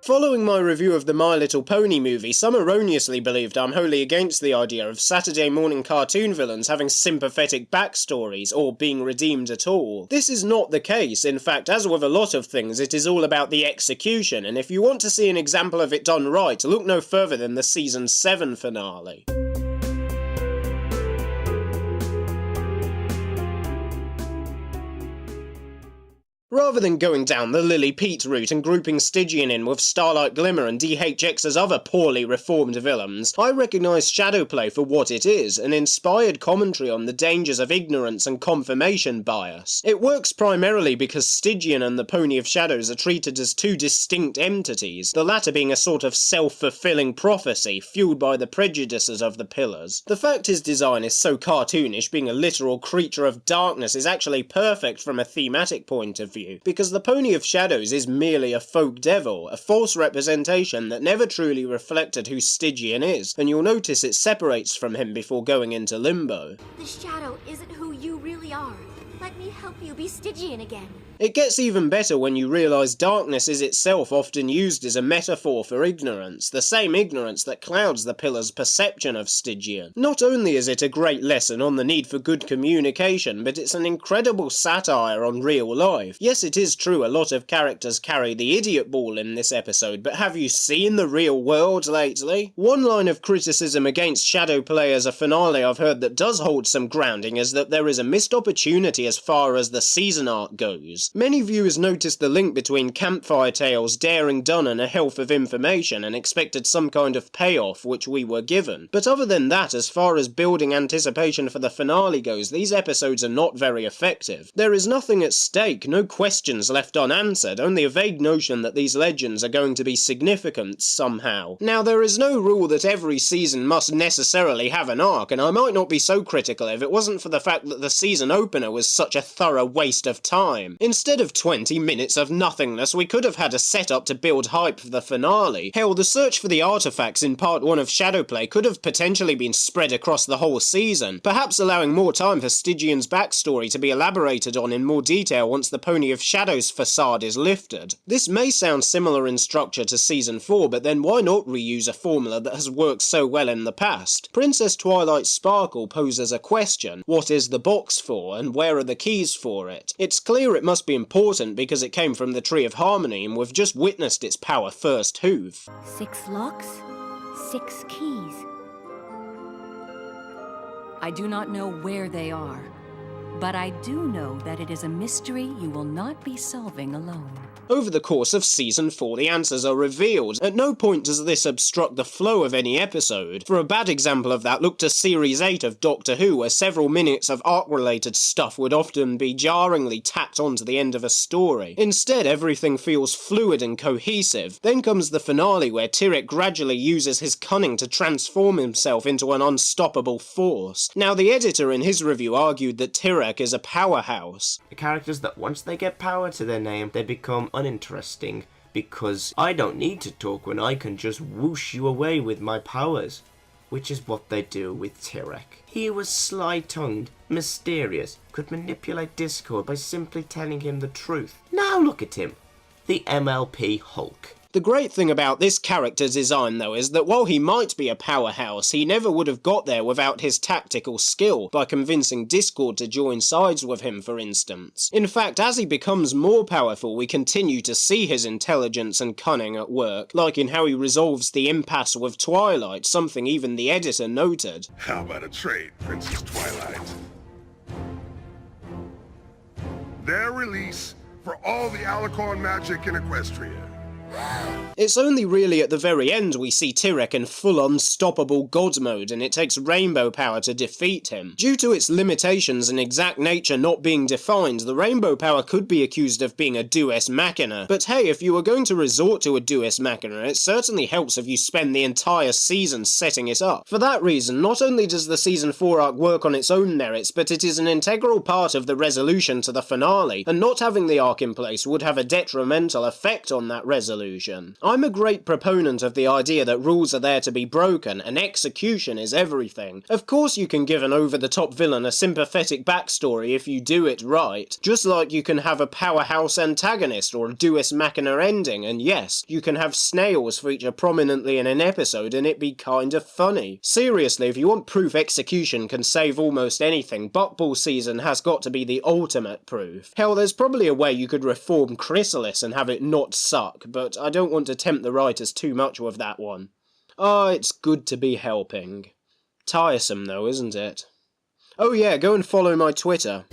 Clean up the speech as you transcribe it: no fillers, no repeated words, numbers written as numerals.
Following my review of the My Little Pony movie, some erroneously believed I'm wholly against the idea of Saturday morning cartoon villains having sympathetic backstories, or being redeemed at all. This is not the case. In fact, as with a lot of things, it is all about the execution, and if you want to see an example of it done right, look no further than the Season 7 finale. Rather than going down the Lily Pete route and grouping Stygian in with Starlight Glimmer and DHX's other poorly reformed villains, I recognise Shadowplay for what it is, an inspired commentary on the dangers of ignorance and confirmation bias. It works primarily because Stygian and the Pony of Shadows are treated as two distinct entities, the latter being a sort of self-fulfilling prophecy fueled by the prejudices of the Pillars. The fact his design is so cartoonish, being a literal creature of darkness, is actually perfect from a thematic point of view, because the Pony of Shadows is merely a folk devil, a false representation that never truly reflected who Stygian is, and you'll notice it separates from him before going into limbo. The shadow isn't who you really are. Let me help you be Stygian again. It gets even better when you realise darkness is itself often used as a metaphor for ignorance, the same ignorance that clouds the Pillar's perception of Stygian. Not only is it a great lesson on the need for good communication, but it's an incredible satire on real life. Yes, it is true a lot of characters carry the idiot ball in this episode, but have you seen the real world lately? One line of criticism against Shadowplay as a finale I've heard that does hold some grounding is that there is a missed opportunity as far as the season arc goes. Many viewers noticed the link between Campfire Tales, Daring Done and A Health of Information and expected some kind of payoff, which we were given. But other than that, as far as building anticipation for the finale goes, these episodes are not very effective. There is nothing at stake, no questions left unanswered, only a vague notion that these legends are going to be significant somehow. Now, there is no rule that every season must necessarily have an arc, and I might not be so critical if it wasn't for the fact that the season opener was such a thorough waste of time. Instead of 20 minutes of nothingness, we could have had a setup to build hype for the finale. Hell, the search for the artifacts in part 1 of Shadowplay could have potentially been spread across the whole season, perhaps allowing more time for Stygian's backstory to be elaborated on in more detail once the Pony of Shadows facade is lifted. This may sound similar in structure to Season 4, but then why not reuse a formula that has worked so well in the past? Princess Twilight Sparkle poses a question: what is the box for, and where are the keys for it? It's clear it must be important because it came from the Tree of Harmony, and we've just witnessed its power first hoof. 6 locks, 6 keys. I do not know where they are, but I do know that it is a mystery you will not be solving alone. Over the course of Season 4, the answers are revealed. At no point does this obstruct the flow of any episode. For a bad example of that, look to Series 8 of Doctor Who, where several minutes of arc-related stuff would often be jarringly tacked onto the end of a story. Instead, everything feels fluid and cohesive. Then comes the finale, where Tirek gradually uses his cunning to transform himself into an unstoppable force. Now, the editor in his review argued that Tirek is a powerhouse. The characters that once they get power to their name, they become uninteresting, because I don't need to talk when I can just whoosh you away with my powers, which is what they do with Tirek. He was sly-tongued, mysterious, could manipulate Discord by simply telling him the truth. Now look at him, the MLP Hulk. The great thing about this character's design, though, is that while he might be a powerhouse, he never would have got there without his tactical skill, by convincing Discord to join sides with him, for instance. In fact, as he becomes more powerful, we continue to see his intelligence and cunning at work, like in how he resolves the impasse with Twilight, something even the editor noted. How about a trade, Princess Twilight? Their release for all the Alicorn magic in Equestria. It's only really at the very end we see Tirek in full unstoppable god mode, and it takes rainbow power to defeat him. Due to its limitations and exact nature not being defined, the rainbow power could be accused of being a deus machina, but hey, if you were going to resort to a deus machina, it certainly helps if you spend the entire season setting it up. For that reason, not only does the Season 4 arc work on its own merits, but it is an integral part of the resolution to the finale, and not having the arc in place would have a detrimental effect on that resolution. delusion. I'm a great proponent of the idea that rules are there to be broken, and execution is everything. Of course you can give an over-the-top villain a sympathetic backstory if you do it right, just like you can have a powerhouse antagonist or a Deus Machina ending, and yes, you can have snails feature prominently in an episode and it be kinda funny. Seriously, if you want proof execution can save almost anything, Buckball season has got to be the ultimate proof. Hell, there's probably a way you could reform Chrysalis and have it not suck, but I don't want to tempt the writers too much with that one. Ah, it's good to be helping. Tiresome though, isn't it? Oh yeah, go and follow my Twitter.